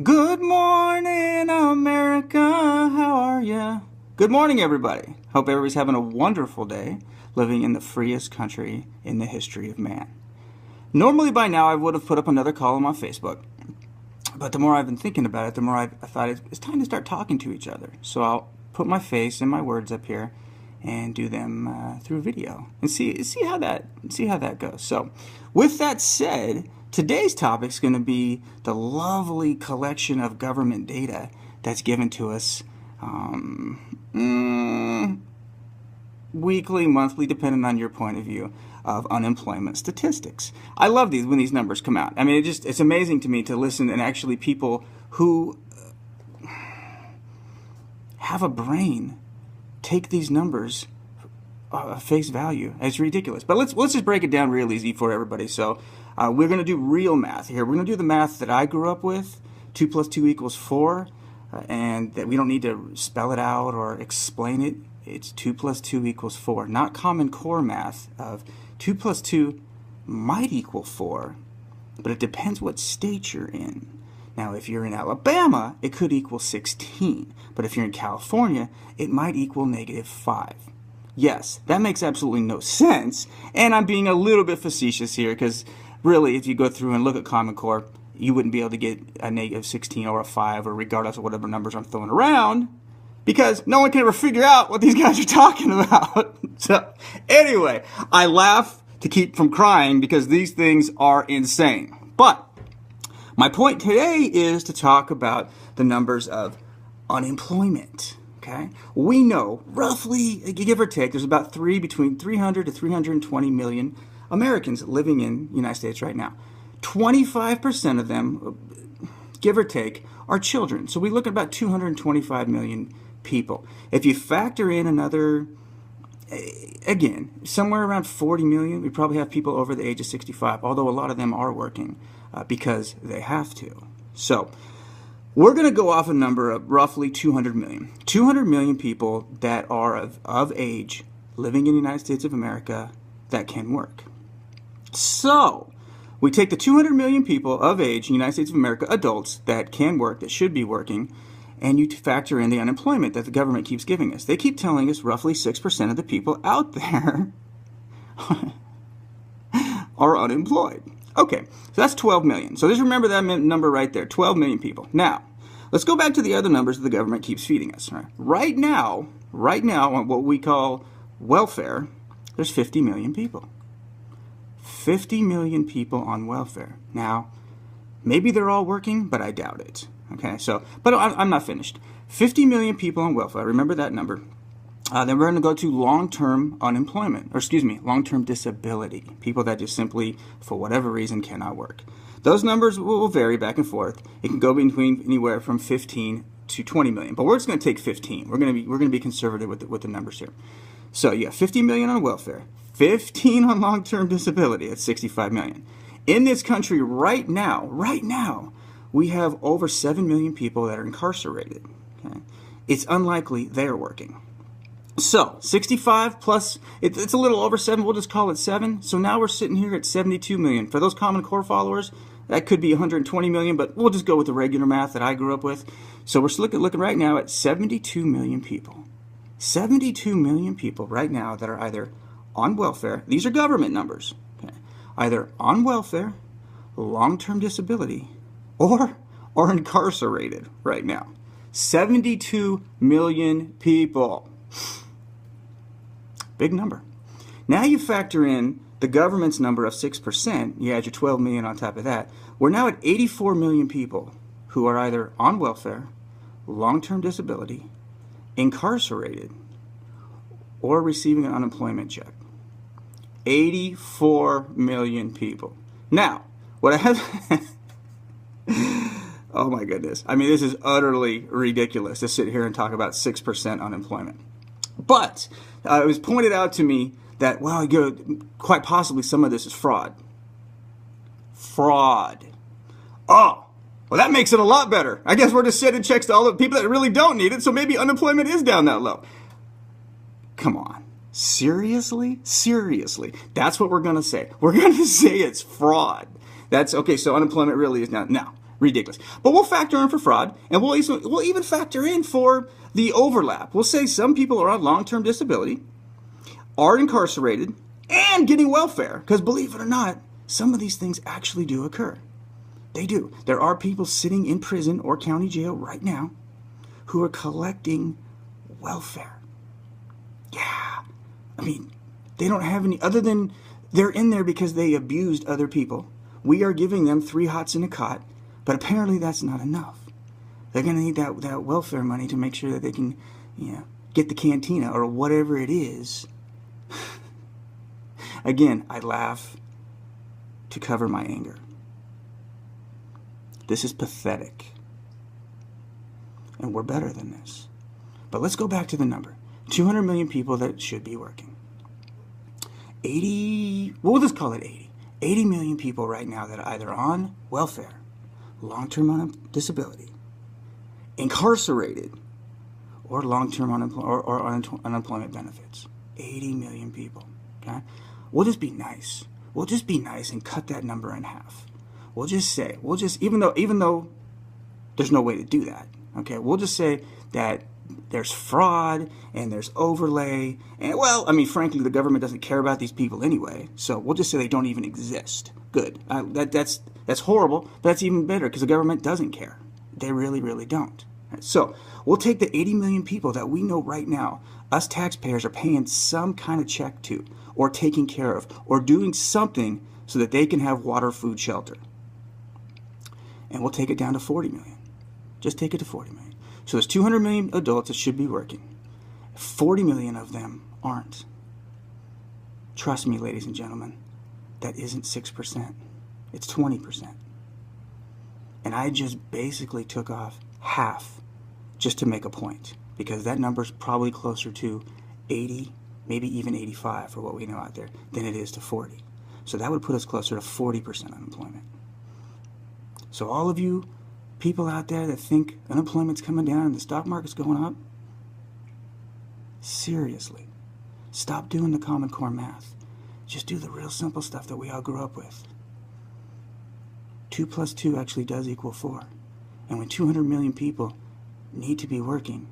Good morning, America. How are ya? Good morning, everybody. Hope everybody's having a wonderful day, living in the freest country in the history of man. Normally, by now, I would have put up another column on Facebook, but the more I've been thinking about it, the more I thought it's time to start talking to each other. So I'll put my face and my words up here and do them through video and see how that goes. So, with that said, today's topic is going to be the lovely collection of government data that's given to us weekly, monthly, depending on your point of view, of unemployment statistics. I love these when these numbers come out. I mean, it's amazing to me to listen and actually people who have a brain take these numbers face value. It's ridiculous. But let's just break it down real easy for everybody. So we're going to do real math here. We're going to do the math that I grew up with. 2 plus 2 equals 4. And that we don't need to spell it out or explain it. It's 2 plus 2 equals 4. Not Common Core math of 2 plus 2 might equal 4. But it depends what state you're in. Now, if you're in Alabama, it could equal 16. But if you're in California, it might equal -5. Yes, that makes absolutely no sense. And I'm being a little bit facetious here because really, if you go through and look at Common Core, you wouldn't be able to get a -16 or a 5 or regardless of whatever numbers I'm throwing around because no one can ever figure out what these guys are talking about. So anyway, I laugh to keep from crying because these things are insane. But my point today is to talk about the numbers of unemployment. Okay, we know roughly, give or take, there's about between 300 to 320 million Americans living in the United States right now. 25% of them, give or take, are children. So we look at about 225 million people. If you factor in another, again, somewhere around 40 million, we probably have people over the age of 65, although a lot of them are working because they have to. So we're going to go off a number of roughly 200 million. 200 million people that are of age living in the United States of America that can work. So we take the 200 million people of age in the United States of America, adults that can work, that should be working, and you factor in the unemployment that the government keeps giving us. They keep telling us roughly 6% of the people out there are unemployed. Okay, so that's 12 million. So just remember that number right there, 12 million people. Now, let's go back to the other numbers that the government keeps feeding us. Right now, on what we call welfare, there's 50 million people. 50 million people on welfare. Now, maybe they're all working, but I doubt it. Okay, so, but I'm not finished. 50 million people on welfare, remember that number. Then we're going to go to long-term unemployment, or excuse me, long-term disability. People that just simply, for whatever reason, cannot work. Those numbers will vary back and forth. It can go between anywhere from 15 to 20 million, but we're just going to take 15. We're going to be conservative with the numbers here. So you have 50 million on welfare, 15 on long-term disability. That's 65 million. In this country right now, we have over 7 million people that are incarcerated. Okay? It's unlikely they're working. So, 65 plus, it's a little over 7, we'll just call it 7. So now we're sitting here at 72 million. For those Common Core followers, that could be 120 million, but we'll just go with the regular math that I grew up with. So we're looking right now at 72 million people. 72 million people right now that are either on welfare, these are government numbers, okay, either on welfare, long-term disability, or are incarcerated right now. 72 million people. Big number. Now you factor in the government's number of 6%, you add your 12 million on top of that, we're now at 84 million people who are either on welfare, long-term disability, incarcerated, or receiving an unemployment check. 84 million people. Now, what I have... oh my goodness. I mean, this is utterly ridiculous to sit here and talk about 6% unemployment. But it was pointed out to me that, well, quite possibly some of this is fraud. Fraud. Oh, well, that makes it a lot better. I guess we're just sending checks to all the people that really don't need it, so maybe unemployment is down that low. Come on. Seriously? Seriously. That's what we're going to say. We're going to say it's fraud. That's okay, so unemployment really is down. Now, ridiculous. But we'll factor in for fraud, and we'll even factor in for the overlap. We'll say some people are on long-term disability, are incarcerated, and getting welfare. Because believe it or not, some of these things actually do occur. They do. There are people sitting in prison or county jail right now who are collecting welfare. Yeah. I mean, they don't have any, other than they're in there because they abused other people. We are giving them 3 hots in a cot, but apparently that's not enough. They're going to need that welfare money to make sure that they can, get the cantina or whatever it is. Again, I laugh to cover my anger. This is pathetic. And we're better than this. But let's go back to the number. 200 million people that should be working. 80, we'll just call it 80. 80 million people right now that are either on welfare, long-term disability, incarcerated, or long-term unemployment benefits. 80 million people. Okay? We'll just be nice. We'll just be nice and cut that number in half. We'll just say, even though there's no way to do that, okay, we'll just say that there's fraud and there's overlay, and well, I mean, frankly, the government doesn't care about these people anyway, so we'll just say they don't even exist. Good. That's horrible, but that's even better because the government doesn't care. They really, really don't. So we'll take the 80 million people that we know right now, us taxpayers are paying some kind of check to, or taking care of, or doing something so that they can have water, food, shelter. And we'll take it down to 40 million. Just take it to 40 million. So there's 200 million adults that should be working. 40 million of them aren't. Trust me, ladies and gentlemen, that isn't 6%. It's 20%. And I just basically took off half just to make a point, because that number's probably closer to 80, maybe even 85 for what we know out there, than it is to 40. So that would put us closer to 40% unemployment. So all of you people out there that think unemployment's coming down and the stock market's going up, seriously, stop doing the Common Core math. Just do the real simple stuff that we all grew up with. 2 plus 2 actually does equal 4. And when 200 million people need to be working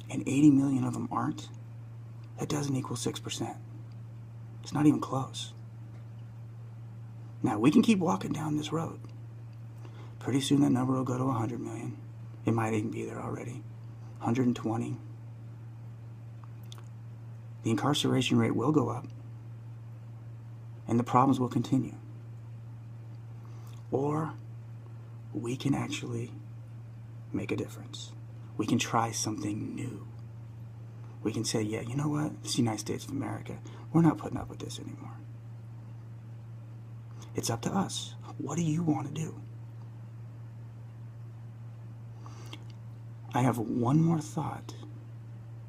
and 80 million of them aren't, that doesn't equal 6%. It's not even close. Now, we can keep walking down this road. Pretty soon that number will go to 100 million. It might even be there already. 120. The incarceration rate will go up. And the problems will continue. Or we can actually make a difference. We can try something new. We can say, yeah, you know what? It's the United States of America. We're not putting up with this anymore. It's up to us. What do you want to do? I have one more thought,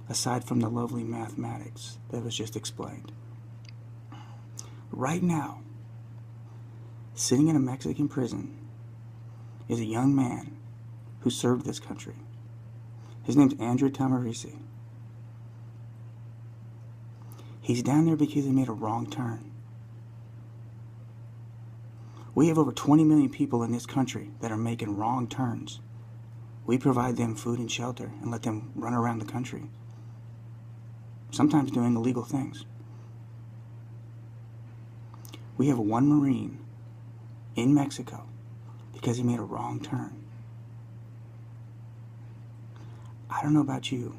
aside from the lovely mathematics that was just explained. Right now, sitting in a Mexican prison is a young man who served this country. His name's Andrew Tamarisi. He's down there because he made a wrong turn. We have over 20 million people in this country that are making wrong turns. We provide them food and shelter and let them run around the country, sometimes doing illegal things. We have one Marine in Mexico because he made a wrong turn. I don't know about you,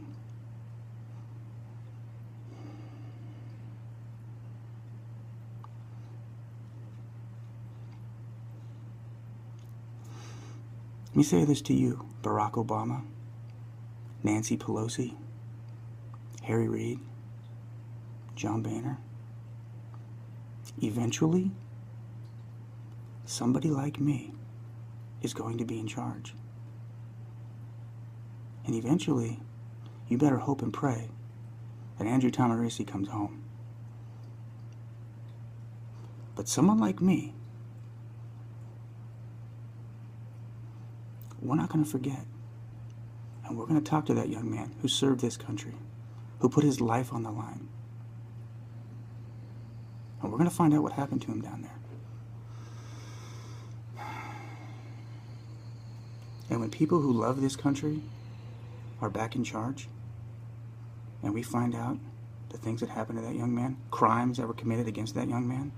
let me say this to you, Barack Obama, Nancy Pelosi, Harry Reid, John Boehner. Eventually, somebody like me is going to be in charge. And eventually, you better hope and pray that Andrew Tamarisi comes home. But someone like me, we're not going to forget. And we're going to talk to that young man who served this country, who put his life on the line. And we're going to find out what happened to him down there. And when people who love this country are back in charge, and we find out the things that happened to that young man, crimes that were committed against that young man,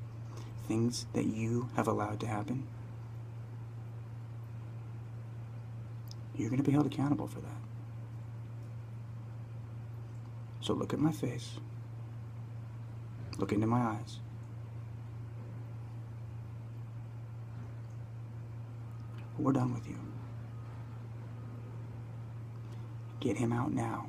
things that you have allowed to happen, you're going to be held accountable for that. So look at my face. Look into my eyes. We're done with you. Get him out now.